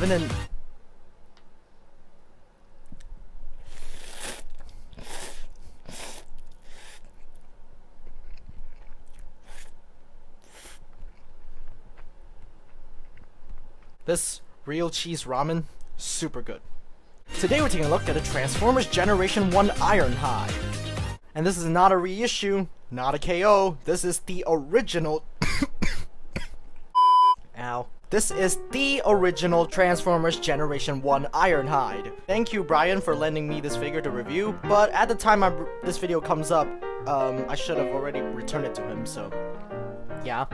living in... This real cheese ramen, super good. Today we're taking a look at a Transformers Generation 1 Ironhide. And this is not a reissue, not a KO, this is the original... Ow. This is the original Transformers Generation 1 Ironhide. Thank you, Brian, for lending me this figure to review, but at the time this video comes up, I should have already returned it to him, so... yeah.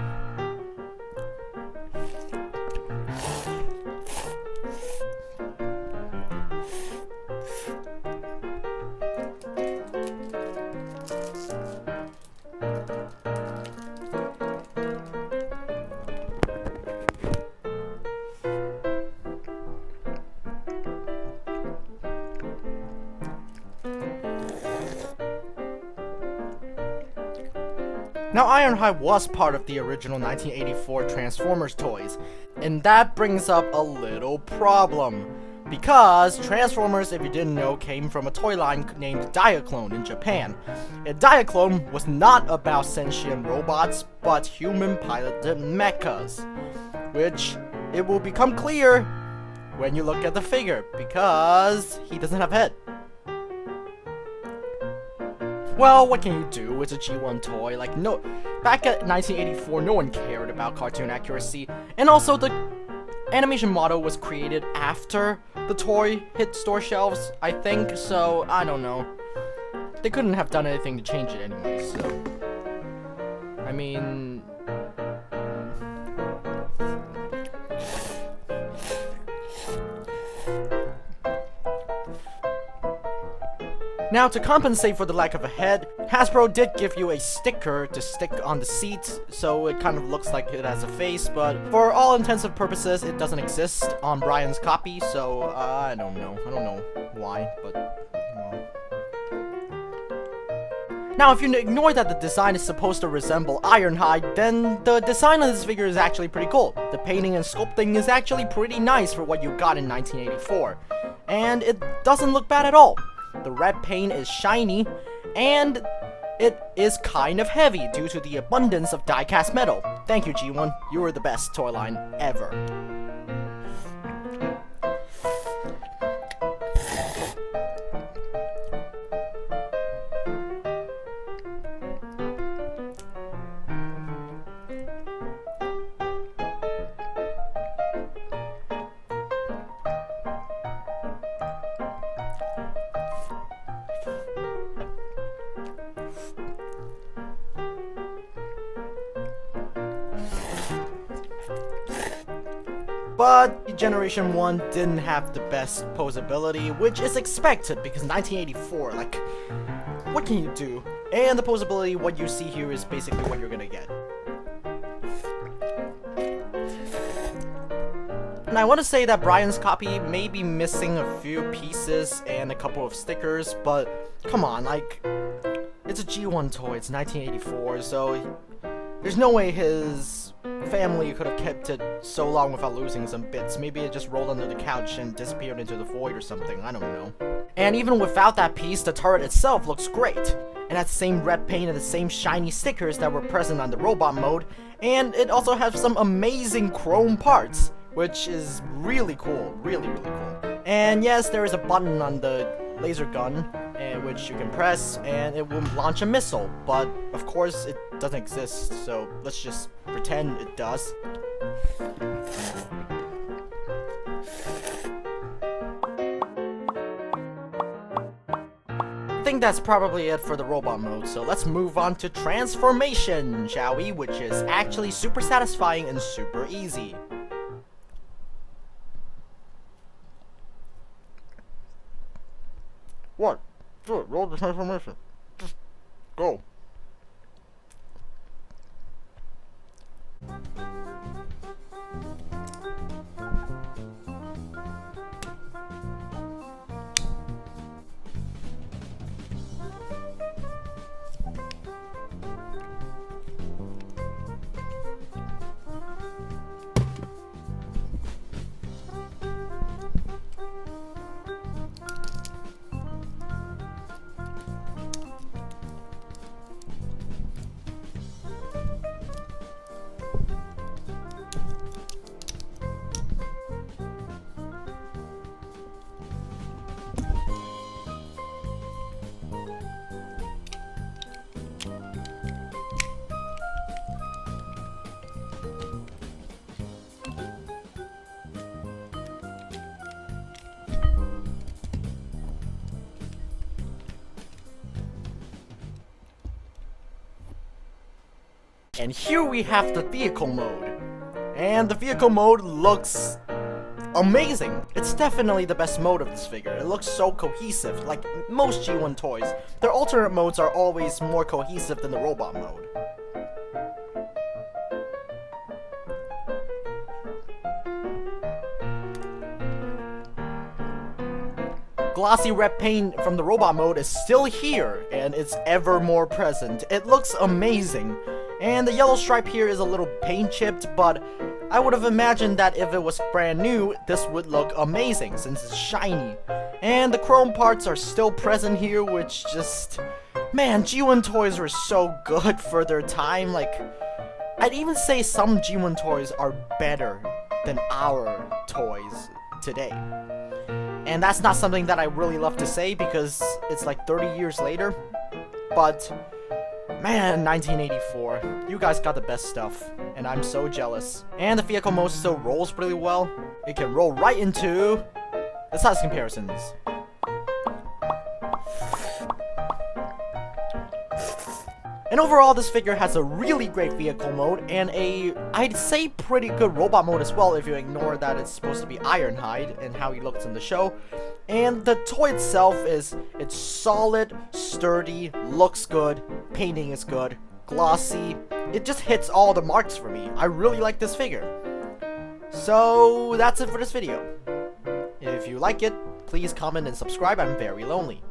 Now, Ironhide was part of the original 1984 Transformers toys, and that brings up a little problem. Because Transformers, if you didn't know, came from a toy line named Diaclone in Japan. And Diaclone was not about sentient robots, but human-piloted mechas. Which, it will become clear when you look at the figure, because he doesn't have a head. Well, what can you do? It's a G1 toy. Like, no, back at 1984, no one cared about cartoon accuracy. And also, the animation model was created after the toy hit store shelves, I think. So, I don't know. They couldn't have done anything to change it anyway, so... I mean... Now, to compensate for the lack of a head, Hasbro did give you a sticker to stick on the seat, so it kind of looks like it has a face, but for all intents and purposes, it doesn't exist on Brian's copy, so I don't know. I don't know why, but... Now, if you ignore that the design is supposed to resemble Ironhide, then the design of this figure is actually pretty cool. The painting and sculpting is actually pretty nice for what you got in 1984, and it doesn't look bad at all. The red paint is shiny, and it is kind of heavy due to the abundance of die-cast metal. Thank you, G1. You were the best toy line ever. But Generation 1 didn't have the best posability, which is expected because 1984, like, what can you do? And the posability, what you see here is basically what you're gonna get. And I want to say that Brian's copy may be missing a few pieces and a couple of stickers, but come on, like, it's a G1 toy, it's 1984, so there's no way his family could have kept it so long without losing some bits. Maybe it just rolled under the couch and disappeared into the void or something, I don't know. And even without that piece, the turret itself looks great. And has the same red paint and the same shiny stickers that were present on the robot mode. And it also has some amazing chrome parts, which is really cool, really, really cool. And yes, there is a button on the laser gun, which you can press, and it will launch a missile. But, of course, it doesn't exist, so let's just pretend it does. I think that's probably it for the robot mode, so let's move on to transformation, shall we? Which is actually super satisfying and super easy. What? Do it. Roll the transformation. Just go. And here we have the vehicle mode. And the vehicle mode looks amazing. It's definitely the best mode of this figure. It looks so cohesive, like most G1 toys. Their alternate modes are always more cohesive than the robot mode. Glossy red paint from the robot mode is still here, and it's ever more present. It looks amazing. And the yellow stripe here is a little paint chipped, but I would have imagined that if it was brand new, this would look amazing since it's shiny. And the chrome parts are still present here, which just... Man, G1 toys were so good for their time. Like, I'd even say some G1 toys are better than our toys today. And that's not something that I really love to say because it's like 30 years later. But, man, 1984. You guys got the best stuff. And I'm so jealous. And the vehicle mode still rolls pretty well. It can roll right into the size comparisons. And overall, this figure has a really great vehicle mode and I'd say pretty good robot mode as well if you ignore that it's supposed to be Ironhide and how he looks in the show. And the toy itself it's solid, sturdy, looks good, painting is good, glossy. It just hits all the marks for me. I really like this figure. So that's it for this video. If you like it, please comment and subscribe. I'm very lonely.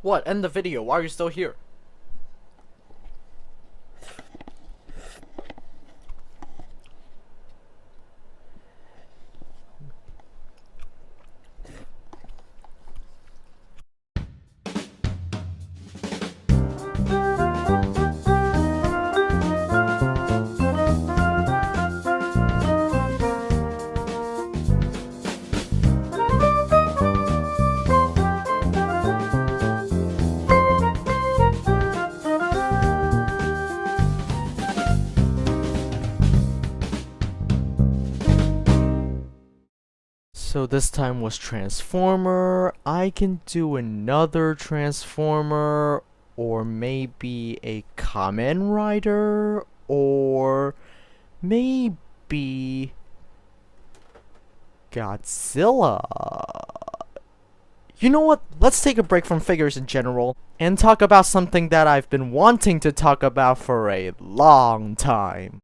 What? End the video. Why are you still here? So this time was Transformer. I can do another Transformer, or maybe a Kamen Rider, or maybe Godzilla. You know what? Let's take a break from figures in general and talk about something that I've been wanting to talk about for a long time.